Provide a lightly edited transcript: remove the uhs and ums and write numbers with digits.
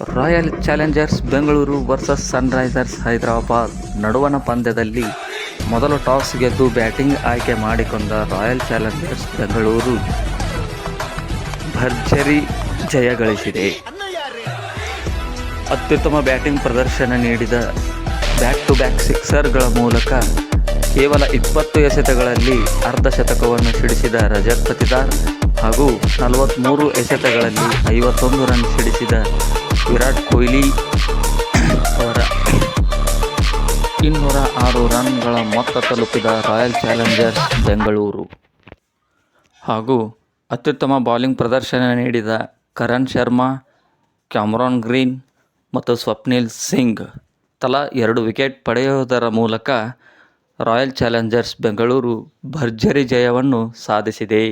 Royal Challengers Bengaluru versus Sunrisers Hyderabad ನಡುವಣ ಪಂದ್ಯದಲ್ಲಿ ಮೊದಲು ಟಾಸ್ ಗೆದ್ದು ಬ್ಯಾಟಿಂಗ್ ಆಯ್ಕೆ ಮಾಡಿಕೊಂಡ ರಾಯಲ್ ಚಾಲೆಂಜರ್ಸ್ ಬೆಂಗಳೂರು ಭರ್ಜರಿ ಜಯ ಗಳಿಸಿದೆ. ಅತ್ಯುತ್ತಮ ಬ್ಯಾಟಿಂಗ್ ಪ್ರದರ್ಶನ ನೀಡಿದ ಬ್ಯಾಕ್ ಟು ಬ್ಯಾಕ್ ಸಿಕ್ಸರ್ಗಳ ಮೂಲಕ ಕೇವಲ 20 ಎಸೆತಗಳಲ್ಲಿ ಅರ್ಧ ಶತಕವನ್ನು ಸಿಡಿಸಿದ ರಜತ್ ಪತಿದಾರ್ ಹಾಗೂ 43 ಎಸೆತಗಳಲ್ಲಿ 51 ರನ್ ಸಿಡಿಸಿದ ವಿರಾಟ್ ಕೊಹ್ಲಿ ಅವರ 206 ರನ್ಗಳ ಮೊತ್ತ ತಲುಪಿದ ರಾಯಲ್ ಚಾಲೆಂಜರ್ಸ್ ಬೆಂಗಳೂರು ಹಾಗೂ ಅತ್ಯುತ್ತಮ ಬೌಲಿಂಗ್ ಪ್ರದರ್ಶನ ನೀಡಿದ ಕರಣ್ ಶರ್ಮಾ, ಕ್ಯಾಮರಾನ್ ಗ್ರೀನ್ ಮತ್ತು ಸ್ವಪ್ನಿಲ್ ಸಿಂಗ್ ತಲಾ 2 ವಿಕೆಟ್ ಪಡೆಯುವುದರ ಮೂಲಕ ರಾಯಲ್ ಚಾಲೆಂಜರ್ಸ್ ಬೆಂಗಳೂರು ಭರ್ಜರಿ ಜಯವನ್ನು ಸಾಧಿಸಿದೆ.